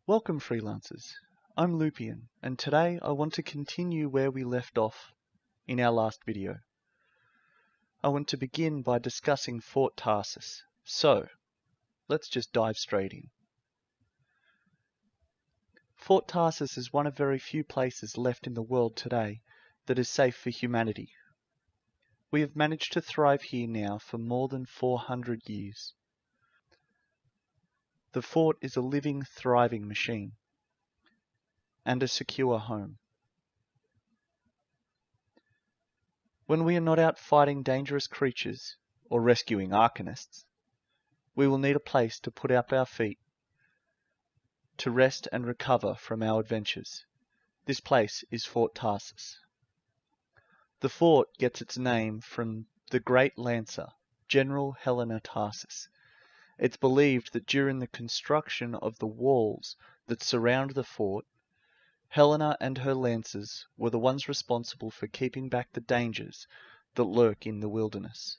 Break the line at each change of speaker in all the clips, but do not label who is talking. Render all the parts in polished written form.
Welcome freelancers, I'm Lupian, and today I want to continue where we left off in our last video. I want to begin by discussing Fort Tarsus, so let's just dive straight in. Fort Tarsus is one of very few places left in the world today that is safe for humanity. We have managed to thrive here now for more than 400 years. The fort is a living, thriving machine, and a secure home. When we are not out fighting dangerous creatures or rescuing arcanists, we will need a place to put up our feet to rest and recover from our adventures. This place is Fort Tarsus. The fort gets its name from the great lancer, General Helena Tarsus. It's believed that during the construction of the walls that surround the fort, Helena and her lancers were the ones responsible for keeping back the dangers that lurk in the wilderness.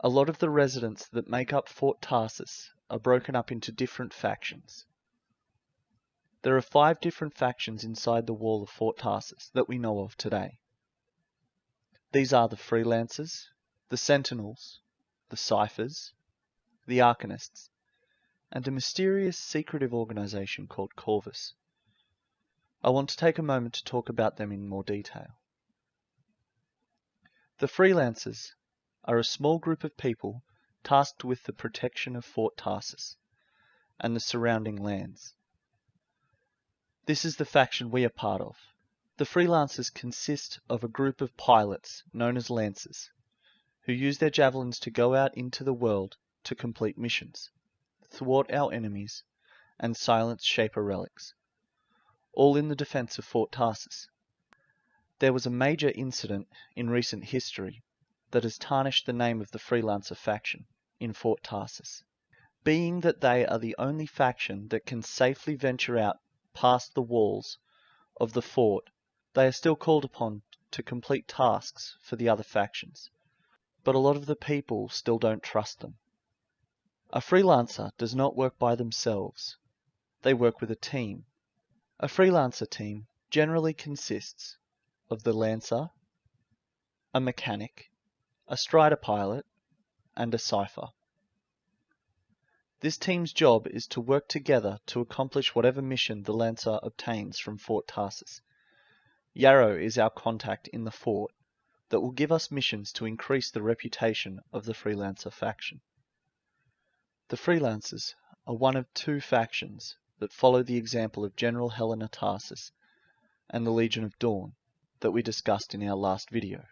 A lot of the residents that make up Fort Tarsus are broken up into different factions. There are 5 different factions inside the wall of Fort Tarsus that we know of today. These are the Freelancers, the Sentinels, the Ciphers, the Arcanists, and a mysterious secretive organization called Corvus. I want to take a moment to talk about them in more detail. The Freelancers are a small group of people tasked with the protection of Fort Tarsus and the surrounding lands. This is the faction we are part of. The Freelancers consist of a group of pilots known as Lancers, who use their javelins to go out into the world to complete missions, thwart our enemies, and silence Shaper relics, all in the defense of Fort Tarsus. There was a major incident in recent history that has tarnished the name of the Freelancer faction in Fort Tarsus. Being that they are the only faction that can safely venture out past the walls of the fort, they are still called upon to complete tasks for the other factions, but a lot of the people still don't trust them. A freelancer does not work by themselves. They work with a team. A freelancer team generally consists of the lancer, a mechanic, a strider pilot, and a cipher. This team's job is to work together to accomplish whatever mission the lancer obtains from Fort Tarsus. Yarrow is our contact in the fort that will give us missions to increase the reputation of the Freelancer faction. The Freelancers are one of 2 factions that follow the example of General Helena Tarsus and the Legion of Dawn that we discussed in our last video.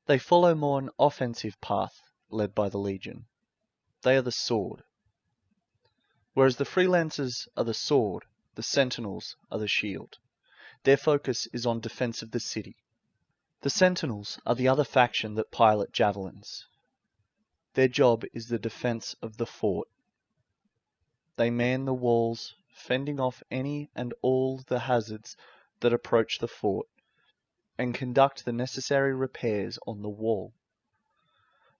They follow more an offensive path led by the Legion. They are the sword. Whereas the Freelancers are the sword, the Sentinels are the shield. Their focus is on defense of the city. The Sentinels are the other faction that pilot javelins. Their job is the defense of the fort. They man the walls, fending off any and all the hazards that approach the fort, and conduct the necessary repairs on the wall.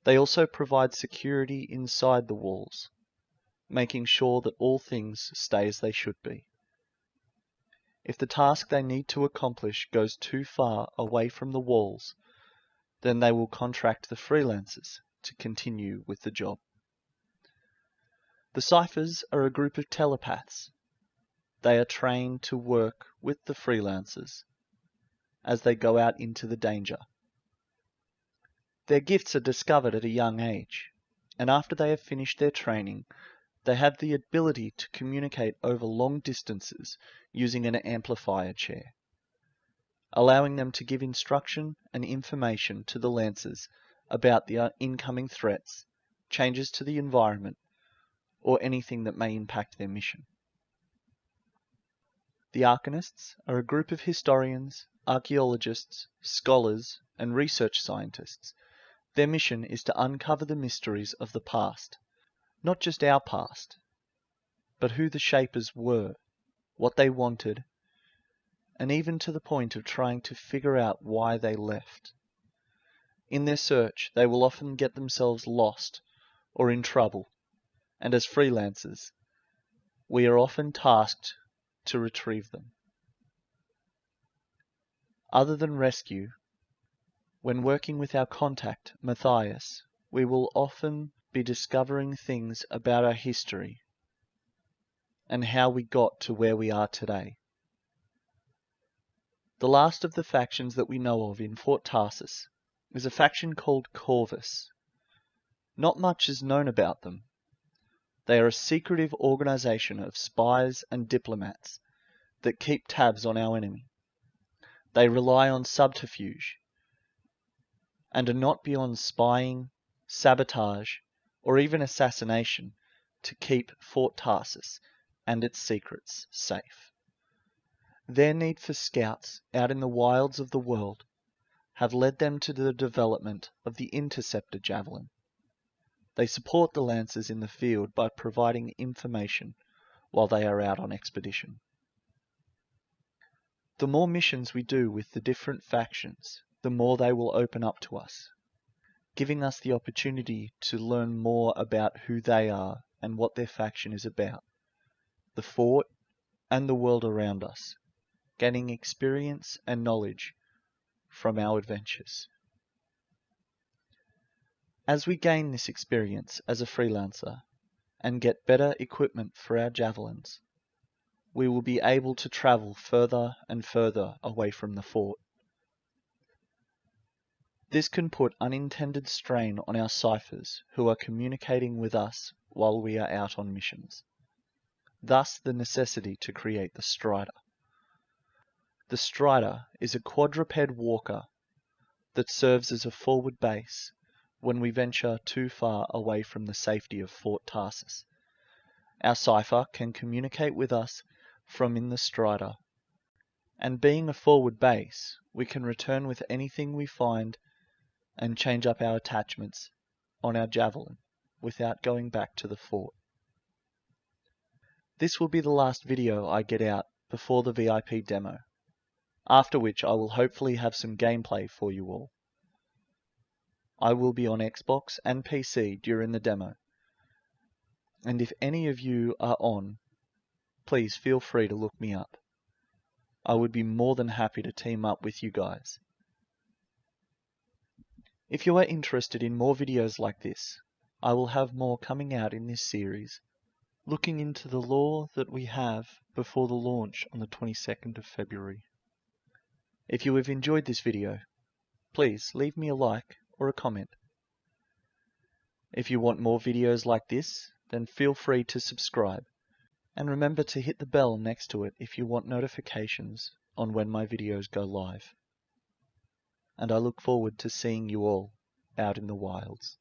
They also provide security inside the walls, making sure that all things stay as they should be. If the task they need to accomplish goes too far away from the walls, then they will contract the Freelancers to continue with the job. The Ciphers are a group of telepaths. They are trained to work with the Freelancers as they go out into the danger. Their gifts are discovered at a young age, and after they have finished their training, they have the ability to communicate over long distances using an amplifier chair, allowing them to give instruction and information to the Lancers about the incoming threats, changes to the environment, or anything that may impact their mission. The Arcanists are a group of historians, archaeologists, scholars, and research scientists. Their mission is to uncover the mysteries of the past. Not just our past, but who the Shapers were, what they wanted, and even to the point of trying to figure out why they left. In their search, they will often get themselves lost or in trouble, and as freelancers, we are often tasked to retrieve them. Other than rescue, when working with our contact, Matthias, we will often be discovering things about our history and how we got to where we are today. The last of the factions that we know of in Fort Tarsus is a faction called Corvus. Not much is known about them. They are a secretive organization of spies and diplomats that keep tabs on our enemy. They rely on subterfuge and are not beyond spying, sabotage, or even assassination to keep Fort Tarsus and its secrets safe. Their need for scouts out in the wilds of the world have led them to the development of the interceptor javelin. They support the lancers in the field by providing information while they are out on expedition. The more missions we do with the different factions, the more they will open up to us, giving us the opportunity to learn more about who they are and what their faction is about, the fort and the world around us, gaining experience and knowledge from our adventures. As we gain this experience as a freelancer and get better equipment for our javelins, we will be able to travel further and further away from the fort. This can put unintended strain on our ciphers who are communicating with us while we are out on missions. Thus the necessity to create the Strider. The Strider is a quadruped walker that serves as a forward base when we venture too far away from the safety of Fort Tarsus. Our cipher can communicate with us from in the Strider, and being a forward base, we can return with anything we find and change up our attachments on our javelin without going back to the fort. This will be the last video I get out before the VIP demo, after which I will hopefully have some gameplay for you all. I will be on Xbox and PC during the demo, and if any of you are on, please feel free to look me up. I would be more than happy to team up with you guys. If you are interested in more videos like this, I will have more coming out in this series, looking into the lore that we have before the launch on the 22nd of February. If you have enjoyed this video, please leave me a like or a comment. If you want more videos like this, then feel free to subscribe, and remember to hit the bell next to it if you want notifications on when my videos go live. And I look forward to seeing you all out in the wilds.